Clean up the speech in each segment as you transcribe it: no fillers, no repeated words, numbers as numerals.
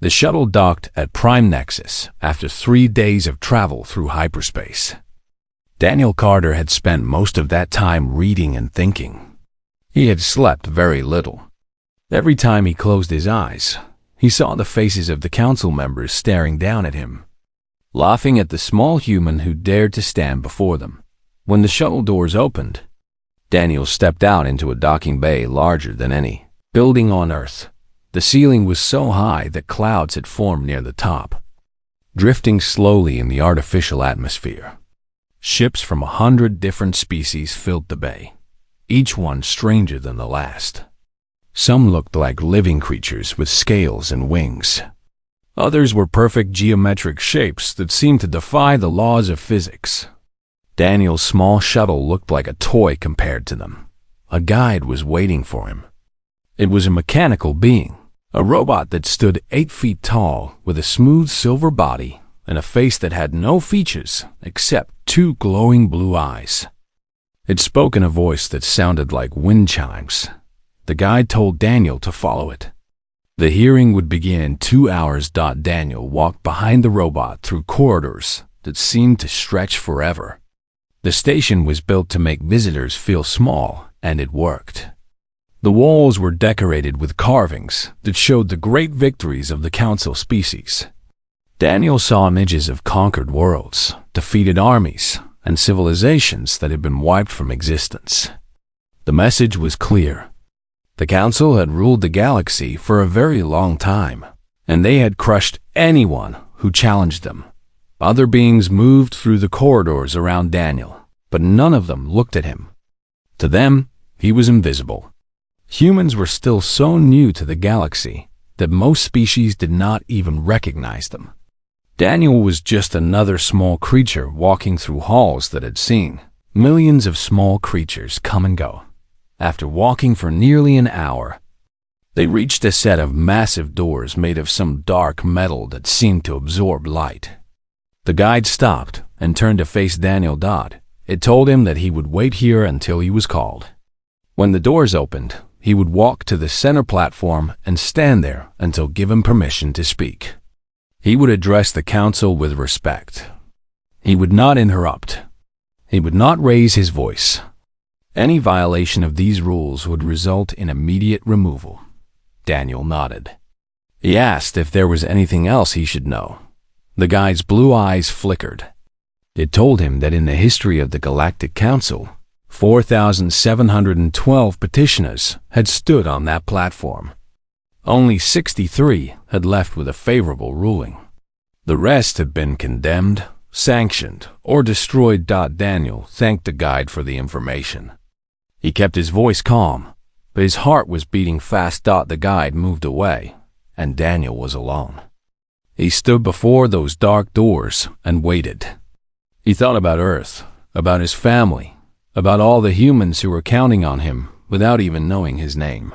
The shuttle docked at Prime Nexus after 3 days of travel through hyperspace. Daniel Carter had spent most of that time reading and thinking. He had slept very little. Every time he closed his eyes, he saw the faces of the council members staring down at him, laughing at the small human who dared to stand before them. When the shuttle doors opened, Daniel stepped out into a docking bay larger than any building on Earth. The ceiling was so high that clouds had formed near the top, drifting slowly in the artificial atmosphere. Ships from 100 different species filled the bay, each one stranger than the last. Some looked like living creatures with scales and wings. Others were perfect geometric shapes that seemed to defy the laws of physics. Daniel's small shuttle looked like a toy compared to them. A guide was waiting for him. It was a mechanical being, a robot that stood 8 feet tall with a smooth silver body and a face that had no features except 2 glowing blue eyes. It spoke in a voice that sounded like wind chimes. The guide told Daniel to follow it. The hearing would begin in 2 hours. Daniel walked behind the robot through corridors that seemed to stretch forever. The station was built to make visitors feel small, and it worked. The walls were decorated with carvings that showed the great victories of the council species. Daniel saw images of conquered worlds, defeated armies, and civilizations that had been wiped from existence. The message was clear. The council had ruled the galaxy for a very long time, and they had crushed anyone who challenged them. Other beings moved through the corridors around Daniel, but none of them looked at him. To them, he was invisible. Humans were still so new to the galaxy that most species did not even recognize them. Daniel was just another small creature walking through halls that had seen millions of small creatures come and go. After walking for nearly an hour, they reached a set of massive doors made of some dark metal that seemed to absorb light. The guide stopped and turned to face Daniel. It told him that he would wait here until he was called. When the doors opened, he would walk to the center platform and stand there until given permission to speak. He would address the council with respect. He would not interrupt. He would not raise his voice. Any violation of these rules would result in immediate removal. Daniel nodded. He asked if there was anything else he should know. The guide's blue eyes flickered. It told him that in the history of the Galactic Council, 4,712 petitioners had stood on that platform. Only 63 had left with a favorable ruling. The rest had been condemned, sanctioned, or destroyed. Daniel thanked the guide for the information. He kept his voice calm, but his heart was beating fast. The guide moved away, and Daniel was alone. He stood before those dark doors and waited. He thought about Earth, about his family, about all the humans who were counting on him without even knowing his name.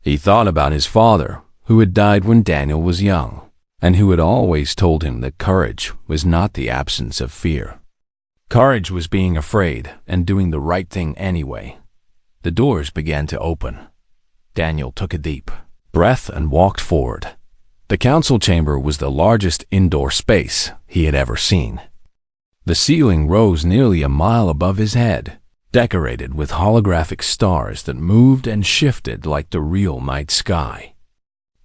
He thought about his father, who had died when Daniel was young, and who had always told him that courage was not the absence of fear. Courage was being afraid and doing the right thing anyway. The doors began to open. Daniel took a deep breath and walked forward. The council chamber was the largest indoor space he had ever seen. The ceiling rose nearly a mile above his head, decorated with holographic stars that moved and shifted like the real night sky.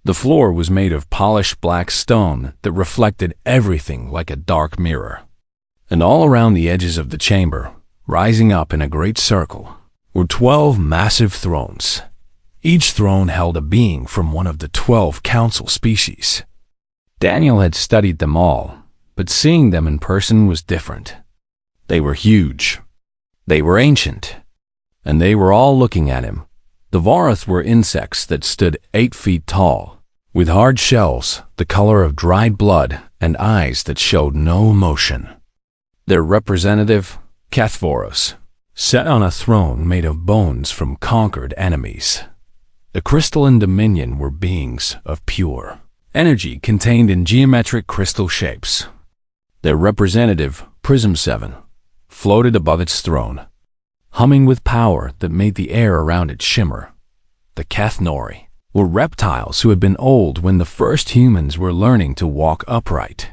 The floor was made of polished black stone that reflected everything like a dark mirror. And all around the edges of the chamber, rising up in a great circle, were 12 massive thrones. Each throne held a being from one of the 12 council species. Daniel had studied them all, but seeing them in person was different. They were huge. They were ancient. And they were all looking at him. The Vorath were insects that stood 8 feet tall, with hard shells the color of dried blood and eyes that showed no emotion. Their representative, Kathvoros, sat on a throne made of bones from conquered enemies. The crystalline dominion were beings of pure energy contained in geometric crystal shapes. Their representative, Prism 7, floated above its throne, humming with power that made the air around it shimmer. The Kathnori were reptiles who had been old when the first humans were learning to walk upright.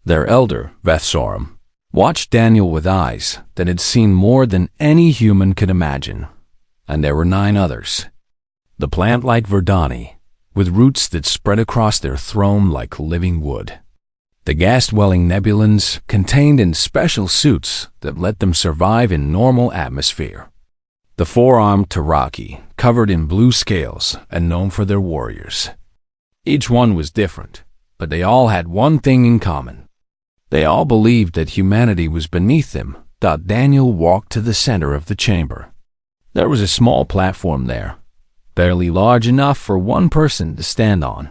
Their elder, Vethsorum, watched Daniel with eyes that had seen more than any human could imagine. And there were 9 others. The plant-like Verdani, with roots that spread across their throne like living wood. The gas-dwelling Nebulans contained in special suits that let them survive in normal atmosphere. The 4-armed Taraki, covered in blue scales and known for their warriors. Each one was different, but they all had one thing in common. They all believed that humanity was beneath them. Daniel walked to the center of the chamber. There was a small platform there, barely large enough for one person to stand on.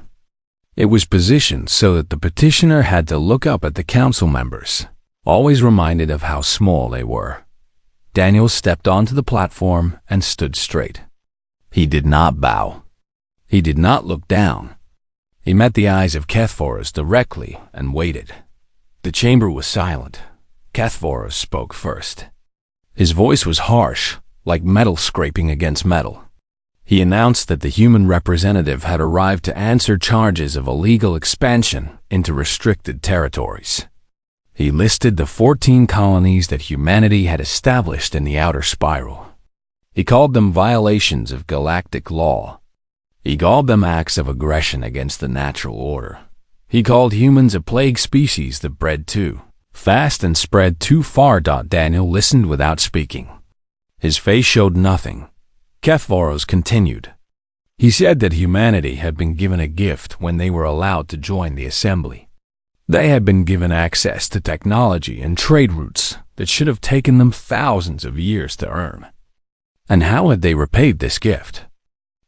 It was positioned so that the petitioner had to look up at the council members, always reminded of how small they were. Daniel stepped onto the platform and stood straight. He did not bow. He did not look down. He met the eyes of Kethvoros directly and waited. The chamber was silent. Kethvoros spoke first. His voice was harsh, like metal scraping against metal. He announced that the human representative had arrived to answer charges of illegal expansion into restricted territories. He listed the 14 colonies that humanity had established in the outer spiral. He called them violations of galactic law. He called them acts of aggression against the natural order. He called humans a plague species that bred too fast and spread too far. Daniel listened without speaking. His face showed nothing. Kethvoros continued. He said that humanity had been given a gift when they were allowed to join the assembly. They had been given access to technology and trade routes that should have taken them thousands of years to earn. And how had they repaid this gift?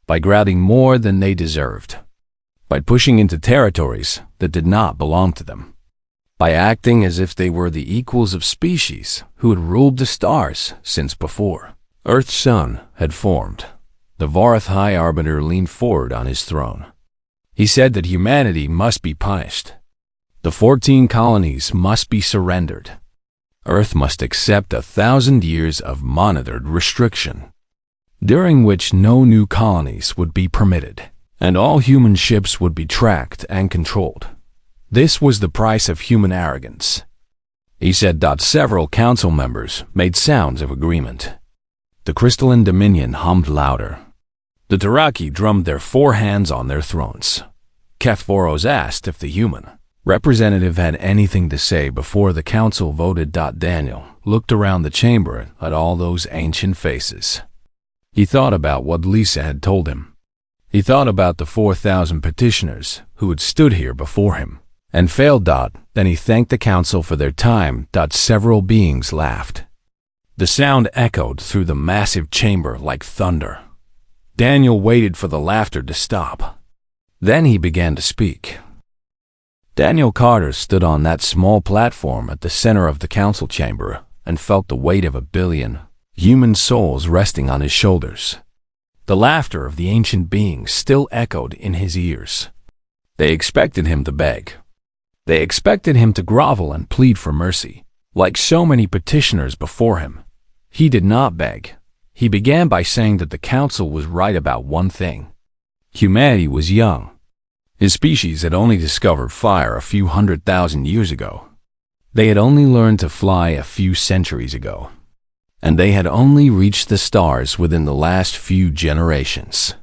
By grabbing more than they deserved. By pushing into territories that did not belong to them. By acting as if they were the equals of species who had ruled the stars since before Earth's sun had formed. The Vorath High Arbiter leaned forward on his throne. He said that humanity must be punished. The 14 colonies must be surrendered. Earth must accept 1,000 years of monitored restriction, during which no new colonies would be permitted, and all human ships would be tracked and controlled. This was the price of human arrogance. He said that several council members made sounds of agreement. The crystalline dominion hummed louder. The Taraki drummed their 4 hands on their thrones. Kethvoros asked if the human representative had anything to say before the council voted. Daniel looked around the chamber at all those ancient faces. He thought about what Lisa had told him. He thought about the 4,000 petitioners who had stood here before him and failed. Then he thanked the council for their time. Several beings laughed. The sound echoed through the massive chamber like thunder. Daniel waited for the laughter to stop. Then he began to speak. Daniel Carter stood on that small platform at the center of the council chamber and felt the weight of 1 billion human souls resting on his shoulders. The laughter of the ancient beings still echoed in his ears. They expected him to beg. They expected him to grovel and plead for mercy, like so many petitioners before him. He did not beg. He began by saying that the council was right about one thing. Humanity was young. His species had only discovered fire a few 100,000 years ago. They had only learned to fly a few centuries ago. And they had only reached the stars within the last few generations.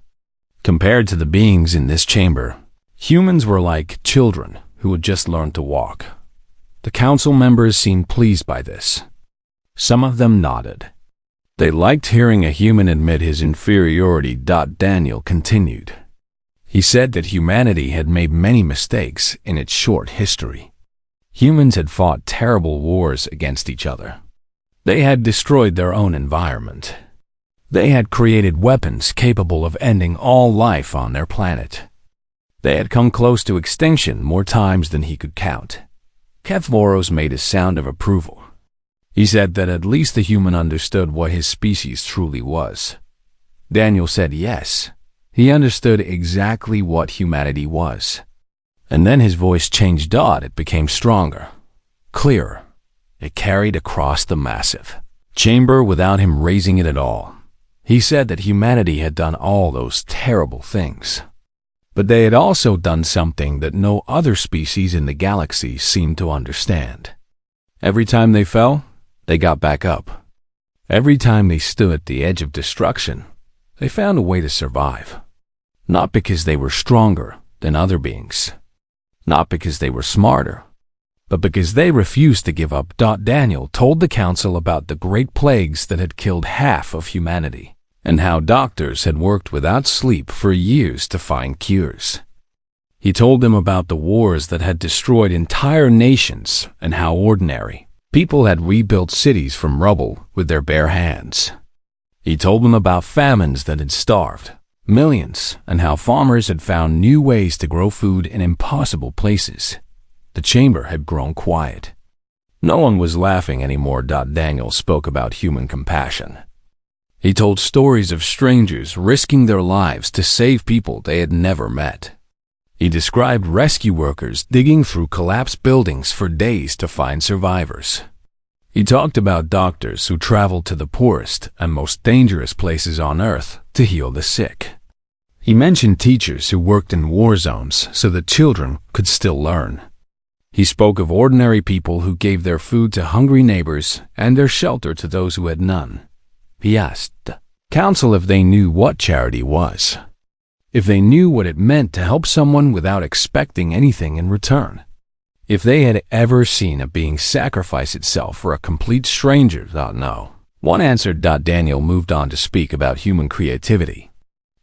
Compared to the beings in this chamber, humans were like children who had just learned to walk. The council members seemed pleased by this. Some of them nodded. They liked hearing a human admit his inferiority. Daniel continued. He said that humanity had made many mistakes in its short history. Humans had fought terrible wars against each other. They had destroyed their own environment. They had created weapons capable of ending all life on their planet. They had come close to extinction more times than he could count. Kethvoros made a sound of approval. He said that at least the human understood what his species truly was. Daniel said yes. He understood exactly what humanity was. And then his voice changed. It became stronger, clearer. It carried across the massive chamber without him raising it at all. He said that humanity had done all those terrible things. But they had also done something that no other species in the galaxy seemed to understand. Every time they fell, they got back up. Every time they stood at the edge of destruction, they found a way to survive. Not because they were stronger than other beings. Not because they were smarter, but because they refused to give up. Daniel told the council about the great plagues that had killed half of humanity, and how doctors had worked without sleep for years to find cures. He told them about the wars that had destroyed entire nations and how ordinary people had rebuilt cities from rubble with their bare hands. He told them about famines that had starved millions and how farmers had found new ways to grow food in impossible places. The chamber had grown quiet. No one was laughing anymore. Daniel spoke about human compassion. He told stories of strangers risking their lives to save people they had never met. He described rescue workers digging through collapsed buildings for days to find survivors. He talked about doctors who traveled to the poorest and most dangerous places on Earth to heal the sick. He mentioned teachers who worked in war zones so that children could still learn. He spoke of ordinary people who gave their food to hungry neighbors and their shelter to those who had none. He asked the council if they knew what charity was, if they knew what it meant to help someone without expecting anything in return, if they had ever seen a being sacrifice itself for a complete stranger. No. One answered. Daniel moved on to speak about human creativity.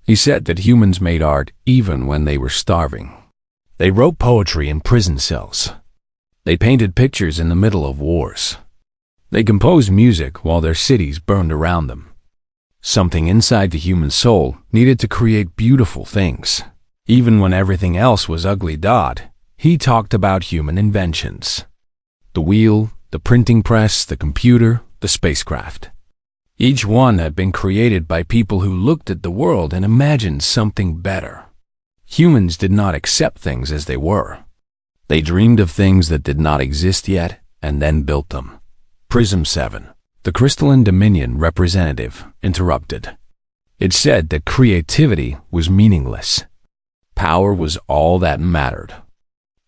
He said that humans made art even when they were starving. They wrote poetry in prison cells. They painted pictures in the middle of wars. They composed music while their cities burned around them. Something inside the human soul needed to create beautiful things. Even when everything else was ugly. He talked about human inventions. The wheel, the printing press, the computer, the spacecraft. Each one had been created by people who looked at the world and imagined something better. Humans did not accept things as they were. They dreamed of things that did not exist yet and then built them. Prism 7, the crystalline dominion representative, interrupted. It said that creativity was meaningless. Power was all that mattered.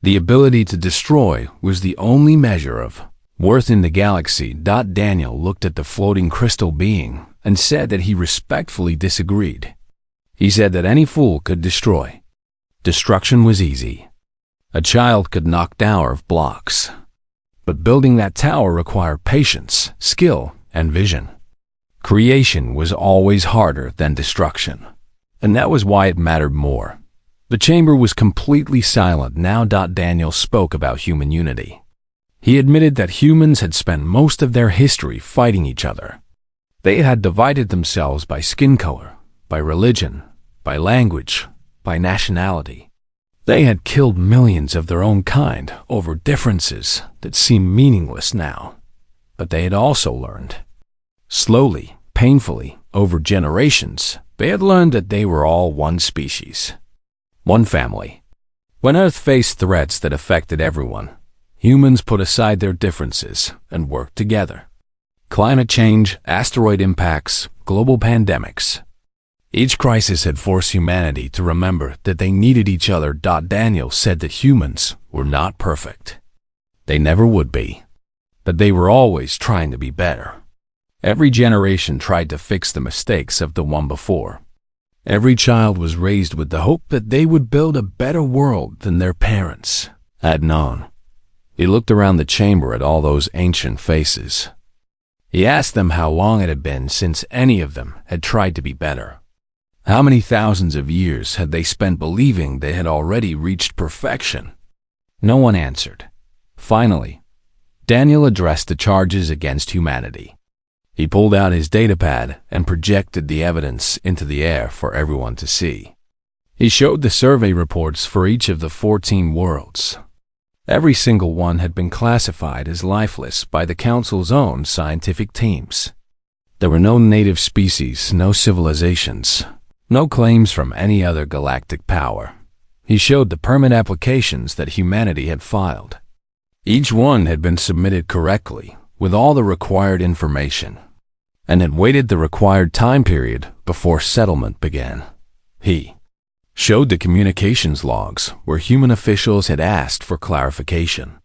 The ability to destroy was the only measure of worth in the galaxy. Daniel looked at the floating crystal being and said that he respectfully disagreed. He said that any fool could destroy. Destruction was easy. A child could knock down blocks. But building that tower required patience, skill, and vision. Creation was always harder than destruction, and that was why it mattered more. The chamber was completely silent now. Daniel spoke about human unity. He admitted that humans had spent most of their history fighting each other. They had divided themselves by skin color, by religion, by language, by nationality. They had killed millions of their own kind over differences that seemed meaningless now. But they had also learned. Slowly, painfully, over generations, they had learned that they were all one species. One family. When Earth faced threats that affected everyone, humans put aside their differences and worked together. Climate change, asteroid impacts, global pandemics. Each crisis had forced humanity to remember that they needed each other. Daniel said that humans were not perfect. They never would be. But they were always trying to be better. Every generation tried to fix the mistakes of the one before. Every child was raised with the hope that they would build a better world than their parents had known. He looked around the chamber at all those ancient faces. He asked them how long it had been since any of them had tried to be better. How many thousands of years had they spent believing they had already reached perfection? No one answered. Finally, Daniel addressed the charges against humanity. He pulled out his datapad and projected the evidence into the air for everyone to see. He showed the survey reports for each of the 14 worlds. Every single one had been classified as lifeless by the Council's own scientific teams. There were no native species, no civilizations, no claims from any other galactic power. He showed the permit applications that humanity had filed. Each one had been submitted correctly, with all the required information. and had waited the required time period before settlement began. He showed the communications logs where human officials had asked for clarification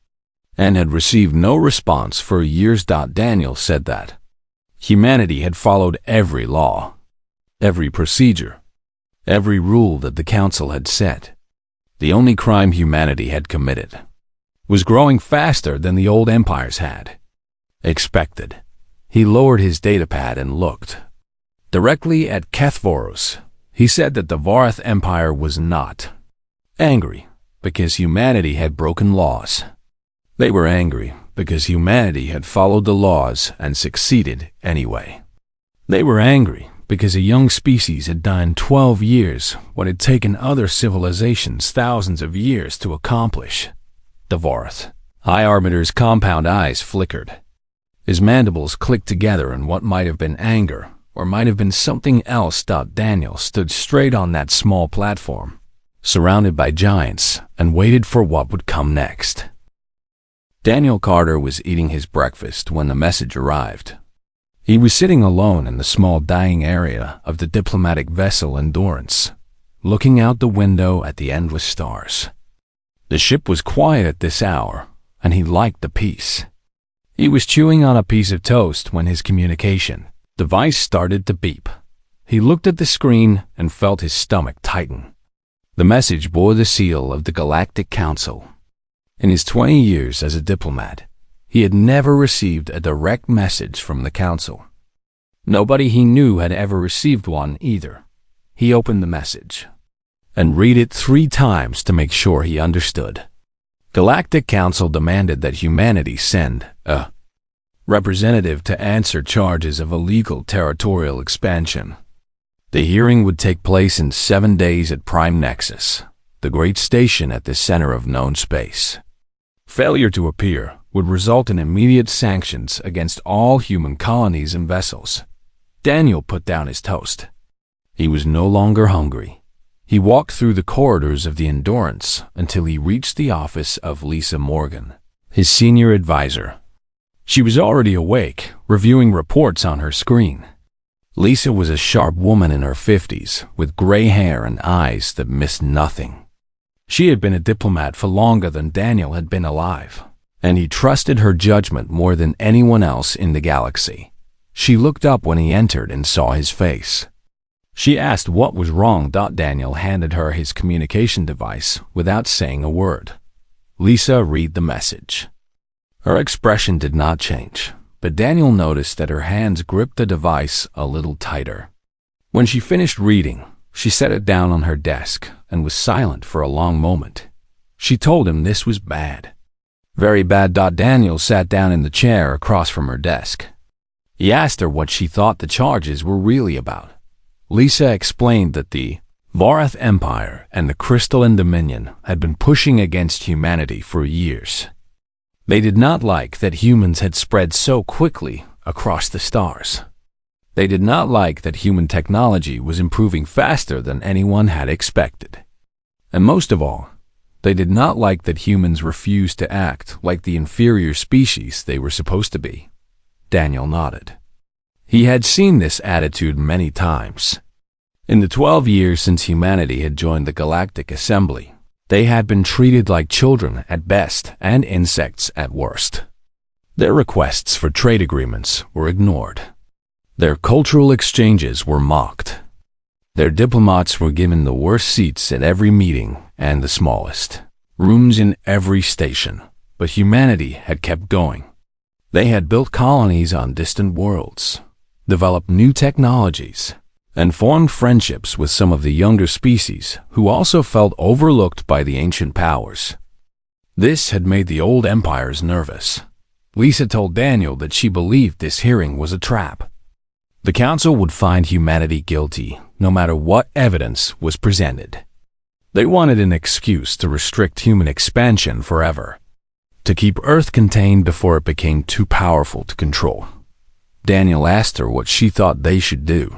and had received no response for years. Daniel said that humanity had followed every law, every procedure, every rule that the council had set. The only crime humanity had committed was growing faster than the old empires had expected. He lowered his datapad and looked directly at Kethvoros. He said that the Vorath Empire was not angry because humanity had broken laws. They were angry because humanity had followed the laws and succeeded anyway. They were angry because a young species had done in 12 years what had taken other civilizations thousands of years to accomplish. The Vorath High Arbiter's compound eyes flickered. His mandibles clicked together in what might have been anger or might have been something else. Daniel stood straight on that small platform, surrounded by giants, and waited for what would come next. Daniel Carter was eating his breakfast when the message arrived. He was sitting alone in the small dining area of the diplomatic vessel Endurance, looking out the window at the endless stars. The ship was quiet at this hour, and he liked the peace. He was chewing on a piece of toast when his communication device started to beep. He looked at the screen and felt his stomach tighten. The message bore the seal of the Galactic Council. In his 20 years as a diplomat, he had never received a direct message from the Council. Nobody he knew had ever received one either. He opened the message and read it 3 times to make sure he understood. Galactic Council demanded that humanity send a representative to answer charges of illegal territorial expansion. The hearing would take place in 7 days at Prime Nexus, the great station at the center of known space. Failure to appear would result in immediate sanctions against all human colonies and vessels. Daniel put down his toast. He was no longer hungry. He walked through the corridors of the Endurance until he reached the office of Lisa Morgan, his senior advisor. She was already awake, reviewing reports on her screen. Lisa was a sharp woman in her 50s, with gray hair and eyes that missed nothing. She had been a diplomat for longer than Daniel had been alive, and he trusted her judgment more than anyone else in the galaxy. She looked up when he entered and saw his face. She asked what was wrong. Daniel handed her his communication device without saying a word. Lisa read the message. Her expression did not change, but Daniel noticed that her hands gripped the device a little tighter. When she finished reading, she set it down on her desk and was silent for a long moment. She told him this was bad. Very bad. Daniel sat down in the chair across from her desk. He asked her what she thought the charges were really about. Lisa explained that the Vorath Empire and the Crystalline Dominion had been pushing against humanity for years. They did not like that humans had spread so quickly across the stars. They did not like that human technology was improving faster than anyone had expected. And most of all, they did not like that humans refused to act like the inferior species they were supposed to be. Daniel nodded. He had seen this attitude many times. In the 12 years since humanity had joined the Galactic Assembly, they had been treated like children at best and insects at worst. Their requests for trade agreements were ignored. Their cultural exchanges were mocked. Their diplomats were given the worst seats at every meeting and the smallest rooms in every station. But humanity had kept going. They had built colonies on distant worlds, developed new technologies, and formed friendships with some of the younger species who also felt overlooked by the ancient powers. This had made the old empires nervous. Lisa told Daniel that she believed this hearing was a trap. The council would find humanity guilty no matter what evidence was presented. They wanted an excuse to restrict human expansion forever, to keep Earth contained before it became too powerful to control. Daniel asked her what she thought they should do.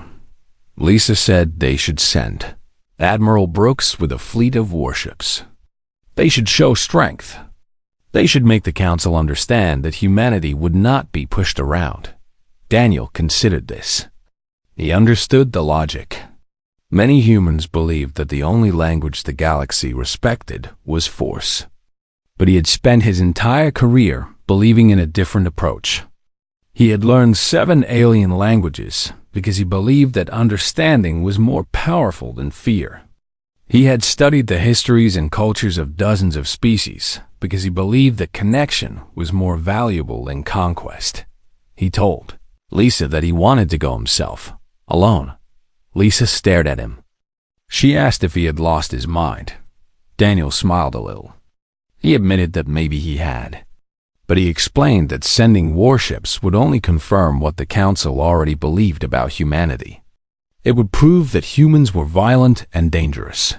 Lisa said they should send Admiral Brooks with a fleet of warships. They should show strength. They should make the council understand that humanity would not be pushed around. Daniel considered this. He understood the logic. Many humans believed that the only language the galaxy respected was force. But he had spent his entire career believing in a different approach. He had learned 7 alien languages because he believed that understanding was more powerful than fear. He had studied the histories and cultures of dozens of species because he believed that connection was more valuable than conquest. He told Lisa that he wanted to go himself, alone. Lisa stared at him. She asked if he had lost his mind. Daniel smiled a little. He admitted that maybe he had. But he explained that sending warships would only confirm what the Council already believed about humanity. It would prove that humans were violent and dangerous.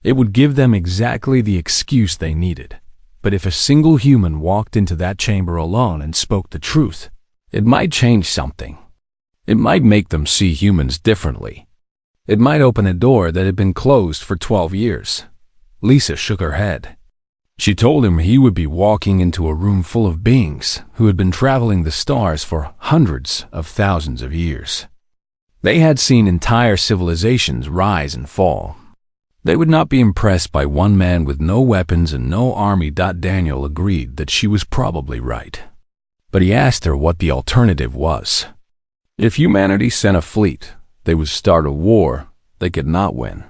It would give them exactly the excuse they needed. But if a single human walked into that chamber alone and spoke the truth, it might change something. It might make them see humans differently. It might open a door that had been closed for 12 years. Lisa shook her head. She told him he would be walking into a room full of beings who had been traveling the stars for hundreds of thousands of years. They had seen entire civilizations rise and fall. They would not be impressed by one man with no weapons and no army. Daniel agreed that she was probably right. But he asked her what the alternative was. If humanity sent a fleet, they would start a war they could not win.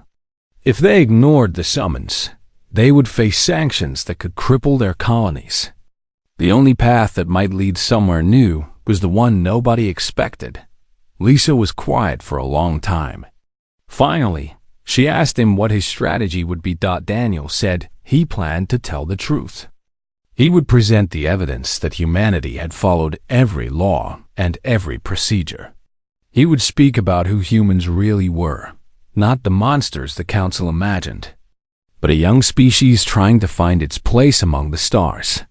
If they ignored the summons, they would face sanctions that could cripple their colonies. The only path that might lead somewhere new was the one nobody expected. Lisa was quiet for a long time. Finally, she asked him what his strategy would be. Daniel said he planned to tell the truth. He would present the evidence that humanity had followed every law and every procedure. He would speak about who humans really were, not the monsters the Council imagined, but a young species trying to find its place among the stars.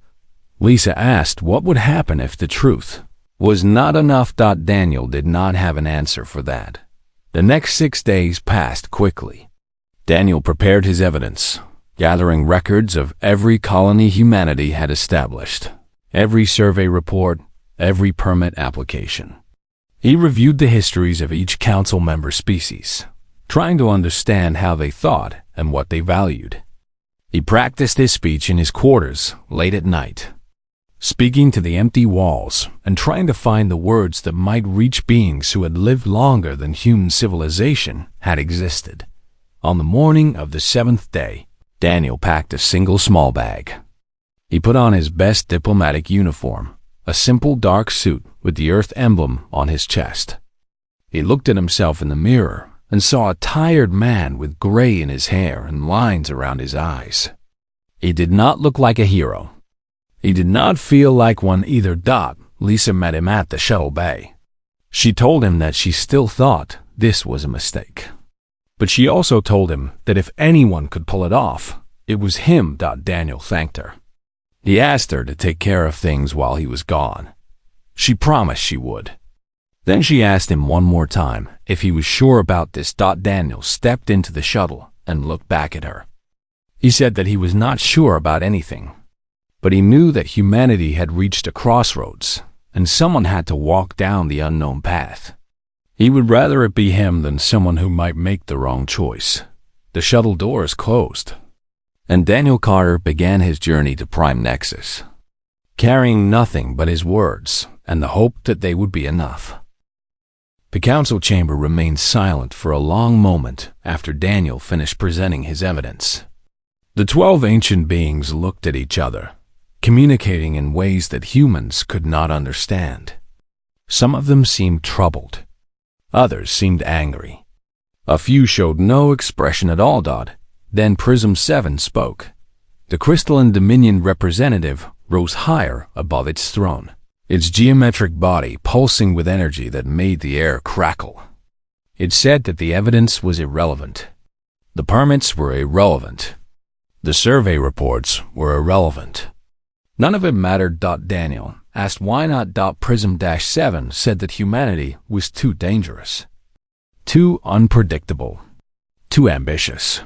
Lisa asked what would happen if the truth was not enough. Daniel did not have an answer for that. The next 6 days passed quickly. Daniel prepared his evidence, gathering records of every colony humanity had established, every survey report, every permit application. He reviewed the histories of each council member species, trying to understand how they thought and what they valued. He practiced his speech in his quarters late at night, speaking to the empty walls and trying to find the words that might reach beings who had lived longer than human civilization had existed. On the morning of the 7th day, Daniel packed a single small bag. He put on his best diplomatic uniform, a simple dark suit with the Earth emblem on his chest. He looked at himself in the mirror and saw a tired man with gray in his hair and lines around his eyes. He did not look like a hero. He did not feel like one either. Lisa met him at the shuttle bay. She told him that she still thought this was a mistake. But she also told him that if anyone could pull it off, it was him. Daniel thanked her. He asked her to take care of things while he was gone. She promised she would. Then she asked him one more time if he was sure about this. Daniel stepped into the shuttle and looked back at her. He said that he was not sure about anything, but he knew that humanity had reached a crossroads and someone had to walk down the unknown path. He would rather it be him than someone who might make the wrong choice. The shuttle doors closed, and Daniel Carter began his journey to Prime Nexus, carrying nothing but his words and the hope that they would be enough. The council chamber remained silent for a long moment after Daniel finished presenting his evidence. The 12 ancient beings looked at each other, communicating in ways that humans could not understand. Some of them seemed troubled. Others seemed angry. A few showed no expression at all. Then Prism 7 spoke. The crystalline Dominion representative rose higher above its throne, its geometric body pulsing with energy that made the air crackle. It said that the evidence was irrelevant. The permits were irrelevant. The survey reports were irrelevant. None of it mattered. Daniel asked why not. Prism-7 said that humanity was too dangerous, too unpredictable, too ambitious.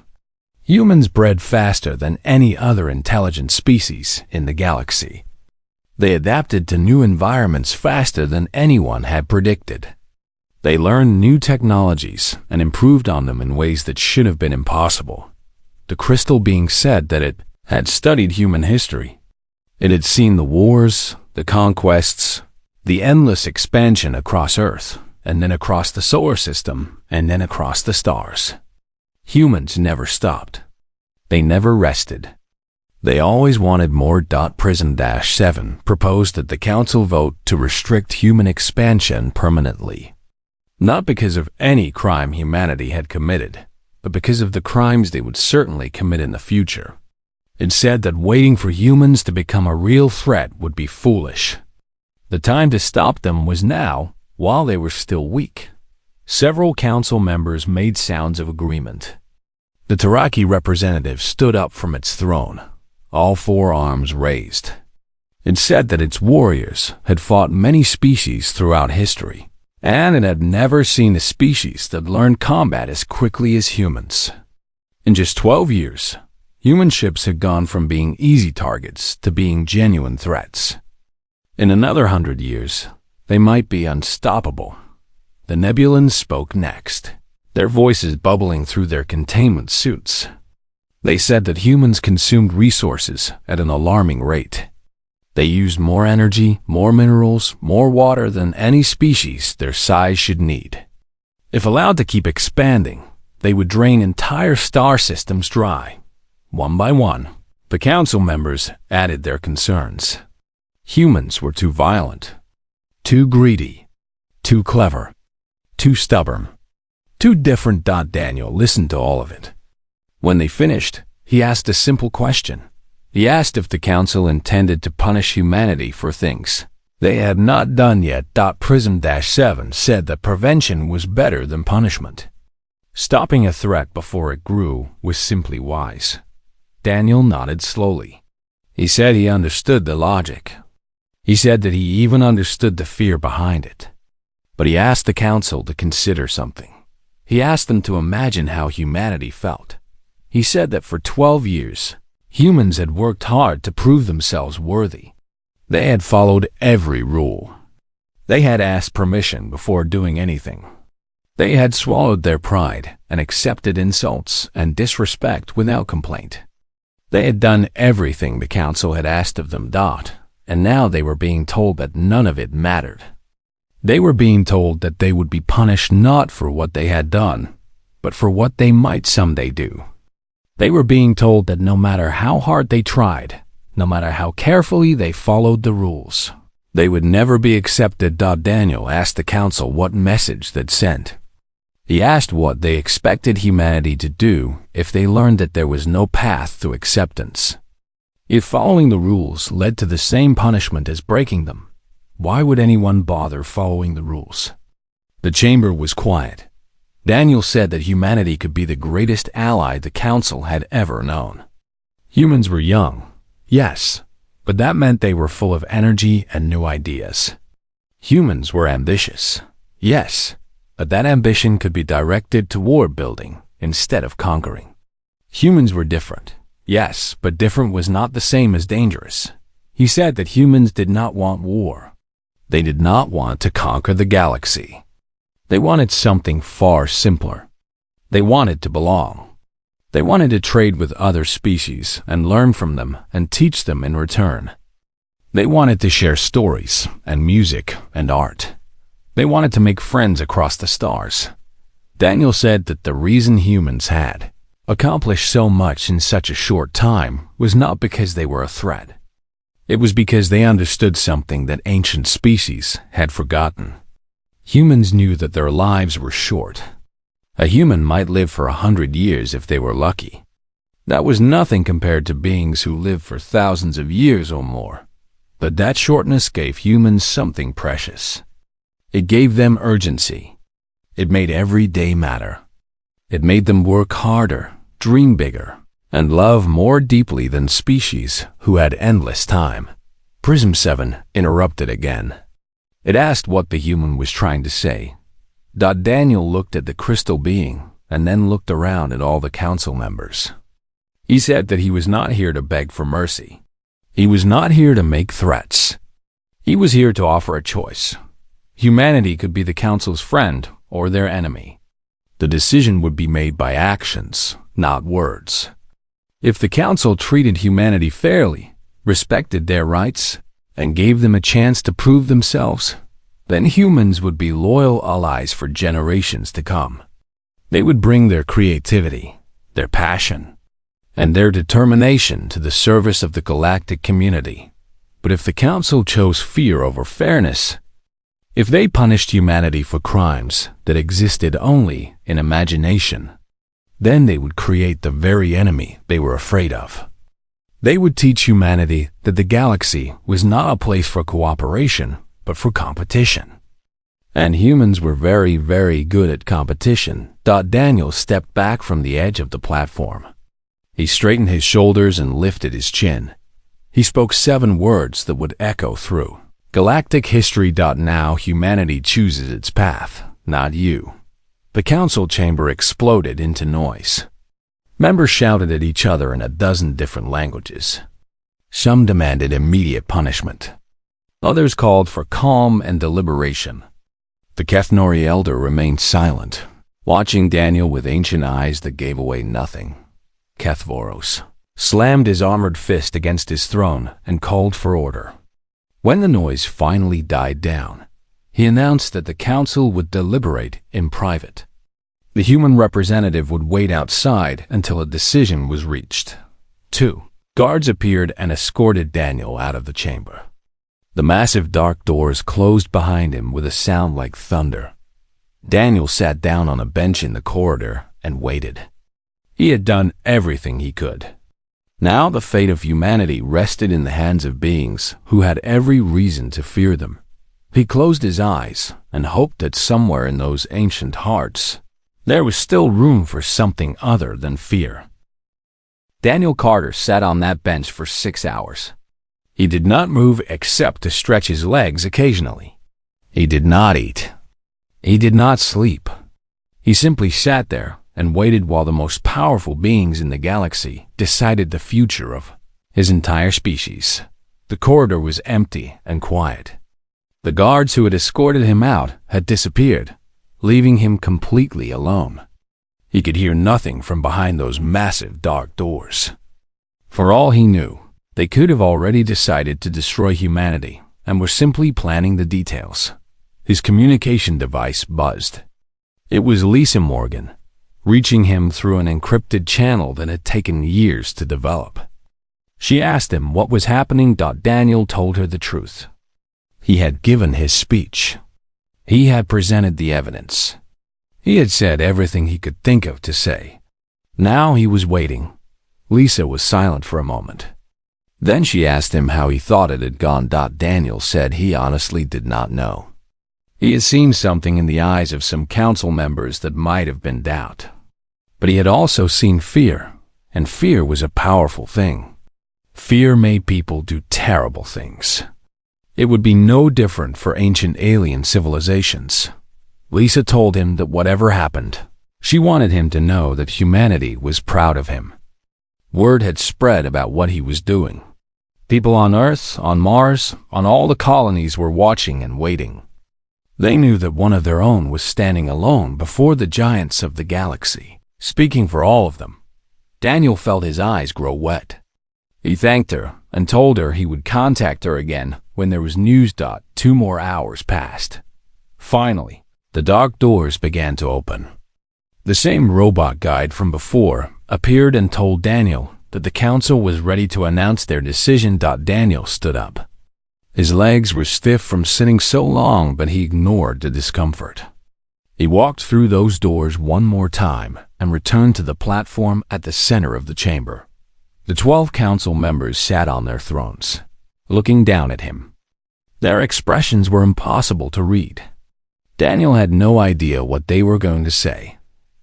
Humans bred faster than any other intelligent species in the galaxy. They adapted to new environments faster than anyone had predicted. They learned new technologies and improved on them in ways that should have been impossible. The crystal being said that it had studied human history. It had seen the wars, the conquests, the endless expansion across Earth, and then across the solar system, and then across the stars. Humans never stopped. They never rested. They always wanted more. Prism-7 proposed that the Council vote to restrict human expansion permanently. Not because of any crime humanity had committed, but because of the crimes they would certainly commit in the future. It said that waiting for humans to become a real threat would be foolish. The time to stop them was now, while they were still weak. Several council members made sounds of agreement. The Taraki representative stood up from its throne, all four arms raised. It said that its warriors had fought many species throughout history, and it had never seen a species that learned combat as quickly as humans. In just 12 years, human ships had gone from being easy targets to being genuine threats. In another 100 years, they might be unstoppable. The Nebulans spoke next, their voices bubbling through their containment suits. They said that humans consumed resources at an alarming rate. They used more energy, more minerals, more water than any species their size should need. If allowed to keep expanding, they would drain entire star systems dry. One by one, the council members added their concerns. Humans were too violent, too greedy, too clever, too stubborn, too different. Daniel listened to all of it. When they finished, he asked a simple question. He asked if the council intended to punish humanity for things they had not done yet. Prism-7 said that prevention was better than punishment. Stopping a threat before it grew was simply wise. Daniel nodded slowly. He said he understood the logic. He said that he even understood the fear behind it. But he asked the council to consider something. He asked them to imagine how humanity felt. He said that for 12 years, humans had worked hard to prove themselves worthy. They had followed every rule. They had asked permission before doing anything. They had swallowed their pride and accepted insults and disrespect without complaint. They had done everything the council had asked of them. And now they were being told that none of it mattered. They were being told that they would be punished not for what they had done, but for what they might someday do. They were being told that no matter how hard they tried, no matter how carefully they followed the rules, they would never be accepted. Daniel asked the council what message they'd sent. He asked what they expected humanity to do if they learned that there was no path to acceptance. If following the rules led to the same punishment as breaking them, why would anyone bother following the rules? The chamber was quiet. Daniel said that humanity could be the greatest ally the council had ever known. Humans were young, yes, but that meant they were full of energy and new ideas. Humans were ambitious, yes, but that ambition could be directed toward building instead of conquering. Humans were different, yes, but different was not the same as dangerous. He said that humans did not want war. They did not want to conquer the galaxy. They wanted something far simpler. They wanted to belong. They wanted to trade with other species and learn from them and teach them in return. They wanted to share stories and music and art. They wanted to make friends across the stars. Daniel said that the reason humans had accomplished so much in such a short time was not because they were a threat. It was because they understood something that ancient species had forgotten. Humans knew that their lives were short. A human might live for 100 years if they were lucky. That was nothing compared to beings who lived for thousands of years or more. But that shortness gave humans something precious. It gave them urgency. It made every day matter. It made them work harder, dream bigger, and love more deeply than species who had endless time. Prism-7 interrupted again. It asked what the human was trying to say. Daniel looked at the crystal being and then looked around at all the council members. He said that he was not here to beg for mercy. He was not here to make threats. He was here to offer a choice. Humanity could be the Council's friend or their enemy. The decision would be made by actions, not words. If the Council treated humanity fairly, respected their rights, and gave them a chance to prove themselves, then humans would be loyal allies for generations to come. They would bring their creativity, their passion, and their determination to the service of the galactic community. But if the Council chose fear over fairness, if they punished humanity for crimes that existed only in imagination, then they would create the very enemy they were afraid of. They would teach humanity that the galaxy was not a place for cooperation, but for competition. And humans were very, very good at competition. Daniel stepped back from the edge of the platform. He straightened his shoulders and lifted his chin. He spoke 7 words that would echo through. Galactic history. Now humanity chooses its path, not you. The council chamber exploded into noise. Members shouted at each other in a dozen different languages. Some demanded immediate punishment. Others called for calm and deliberation. The Kethnori elder remained silent, watching Daniel with ancient eyes that gave away nothing. Kethvoros slammed his armored fist against his throne and called for order. When the noise finally died down, he announced that the council would deliberate in private. The human representative would wait outside until a decision was reached. 2 guards appeared and escorted Daniel out of the chamber. The massive dark doors closed behind him with a sound like thunder. Daniel sat down on a bench in the corridor and waited. He had done everything he could. Now the fate of humanity rested in the hands of beings who had every reason to fear them. He closed his eyes and hoped that somewhere in those ancient hearts there was still room for something other than fear. Daniel Carter sat on that bench for 6 hours. He did not move except to stretch his legs occasionally. He did not eat. He did not sleep. He simply sat there and waited while the most powerful beings in the galaxy decided the future of his entire species. The corridor was empty and quiet. The guards who had escorted him out had disappeared, leaving him completely alone. He could hear nothing from behind those massive dark doors. For all he knew, they could have already decided to destroy humanity and were simply planning the details. His communication device buzzed. It was Lisa Morgan, reaching him through an encrypted channel that had taken years to develop. She asked him what was happening. Daniel told her the truth. He had given his speech. He had presented the evidence. He had said everything he could think of to say. Now he was waiting. Lisa was silent for a moment. Then she asked him how he thought it had gone. Daniel said he honestly did not know. He had seen something in the eyes of some council members that might have been doubt. But he had also seen fear, and fear was a powerful thing. Fear made people do terrible things. It would be no different for ancient alien civilizations. Lisa told him that whatever happened, she wanted him to know that humanity was proud of him. Word had spread about what he was doing. People on Earth, on Mars, on all the colonies were watching and waiting. They knew that one of their own was standing alone before the giants of the galaxy, speaking for all of them. Daniel felt his eyes grow wet. He thanked her and told her he would contact her again when there was news. 2 more hours passed. Finally, the dark doors began to open. The same robot guide from before appeared and told Daniel that the council was ready to announce their decision. Daniel stood up. His legs were stiff from sitting so long, but he ignored the discomfort. He walked through those doors one more time and returned to the platform at the center of the chamber. The 12 council members sat on their thrones, looking down at him. Their expressions were impossible to read. Daniel had no idea what they were going to say.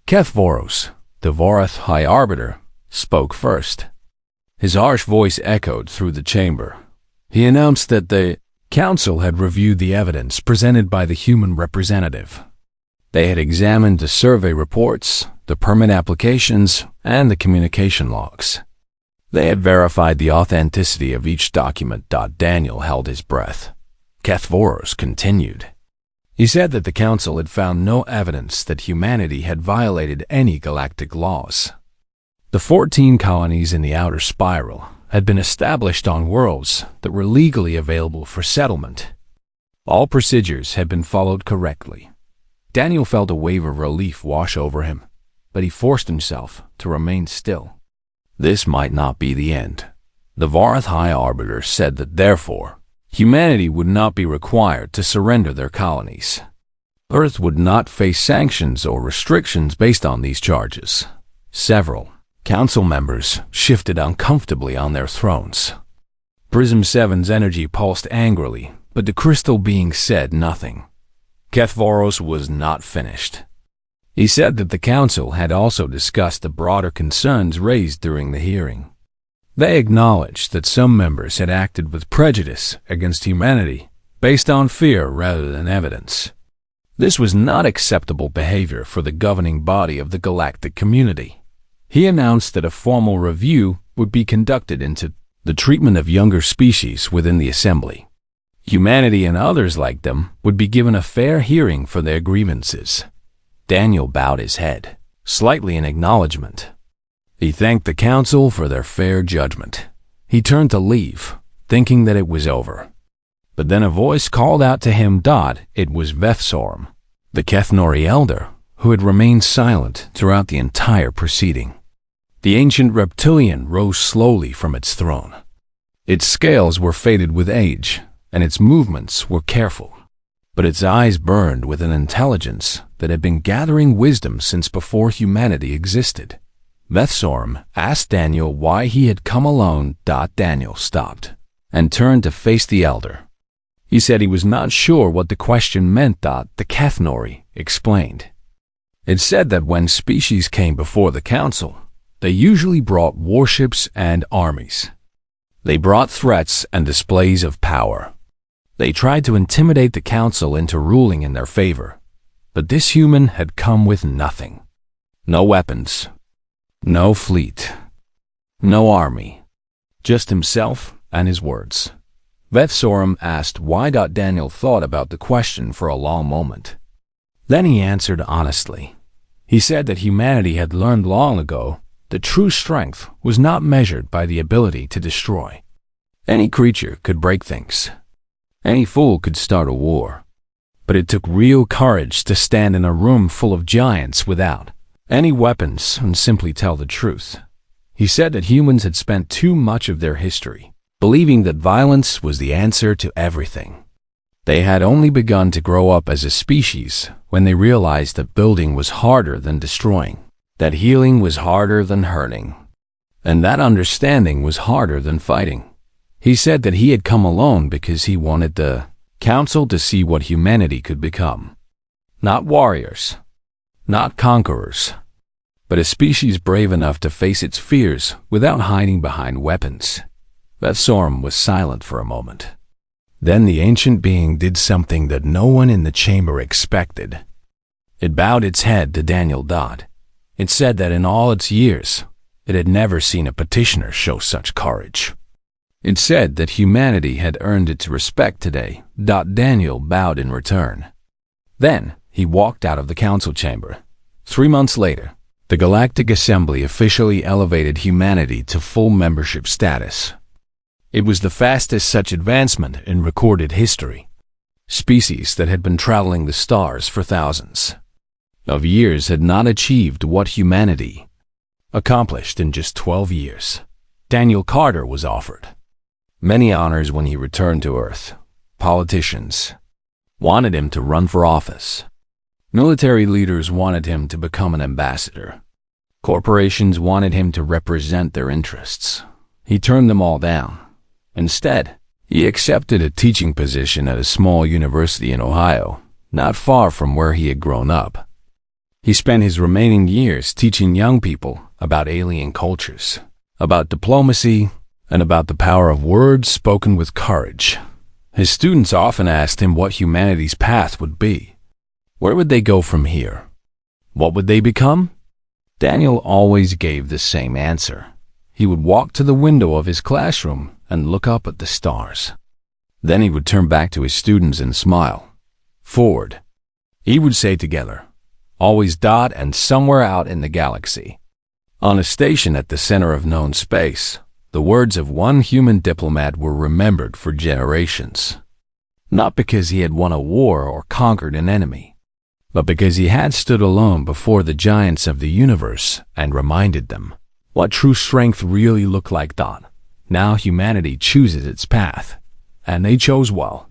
Kethvoros, the Vorath High Arbiter, spoke first. His harsh voice echoed through the chamber. He announced that the council had reviewed the evidence presented by the human representative. They had examined the survey reports, the permit applications, and the communication logs. They had verified the authenticity of each document. Daniel held his breath. HFY continued. He said that the council had found no evidence that humanity had violated any galactic laws. The 14 colonies in the outer spiral had been established on worlds that were legally available for settlement. All procedures had been followed correctly. Daniel felt a wave of relief wash over him, but he forced himself to remain still. This might not be the end. The Varth High Arbiter said that, therefore, humanity would not be required to surrender their colonies. Earth would not face sanctions or restrictions based on these charges. Several council members shifted uncomfortably on their thrones. Prism 7's energy pulsed angrily, but the crystal being said nothing. HFY was not finished. He said that the council had also discussed the broader concerns raised during the hearing. They acknowledged that some members had acted with prejudice against humanity based on fear rather than evidence. This was not acceptable behavior for the governing body of the galactic community. He announced that a formal review would be conducted into the treatment of younger species within the assembly. Humanity and others like them would be given a fair hearing for their grievances. Daniel bowed his head, slightly in acknowledgement. He thanked the council for their fair judgment. He turned to leave, thinking that it was over. But then a voice called out to him. It was Vethsorm, the Kethnori elder, who had remained silent throughout the entire proceeding. The ancient reptilian rose slowly from its throne. Its scales were faded with age, and its movements were careful. But its eyes burned with an intelligence that had been gathering wisdom since before humanity existed. Vethsorm asked Daniel why he had come alone. Daniel stopped and turned to face the elder. He said he was not sure what the question meant. The Kethnori explained. It said that when species came before the council, they usually brought warships and armies. They brought threats and displays of power. They tried to intimidate the council into ruling in their favor, but this human had come with nothing. No weapons, no fleet, no army, just himself and his words. Vethsorm asked why. Daniel thought about the question for a long moment. Then he answered honestly. He said that humanity had learned long ago that true strength was not measured by the ability to destroy. Any creature could break things. Any fool could start a war. But it took real courage to stand in a room full of giants without any weapons and simply tell the truth. He said that humans had spent too much of their history believing that violence was the answer to everything. They had only begun to grow up as a species when they realized that building was harder than destroying, that healing was harder than hurting, and that understanding was harder than fighting. He said that he had come alone because he wanted the council to see what humanity could become. Not warriors, not conquerors, but a species brave enough to face its fears without hiding behind weapons. Vethsorm was silent for a moment. Then the ancient being did something that no one in the chamber expected. It bowed its head to Daniel. It said that in all its years, it had never seen a petitioner show such courage. It said that humanity had earned its respect today. Daniel bowed in return. Then he walked out of the council chamber. 3 months later, the Galactic Assembly officially elevated humanity to full membership status. It was the fastest such advancement in recorded history. Species that had been traveling the stars for thousands of years had not achieved what humanity accomplished in just 12 years. Daniel Carter was offered many honors when he returned to Earth. Politicians wanted him to run for office. Military leaders wanted him to become an ambassador. Corporations wanted him to represent their interests. He turned them all down. Instead, he accepted a teaching position at a small university in Ohio, not far from where he had grown up. He spent his remaining years teaching young people about alien cultures, about diplomacy, and about the power of words spoken with courage. His students often asked him what humanity's path would be. Where would they go from here? What would they become? Daniel always gave the same answer. He would walk to the window of his classroom and look up at the stars. Then he would turn back to his students and smile. Forward, he would say together, always dot and somewhere out in the galaxy. On a station at the center of known space, the words of one human diplomat were remembered for generations. Not because he had won a war or conquered an enemy, but because he had stood alone before the giants of the universe and reminded them what true strength really looked like. Now humanity chooses its path, and they chose well.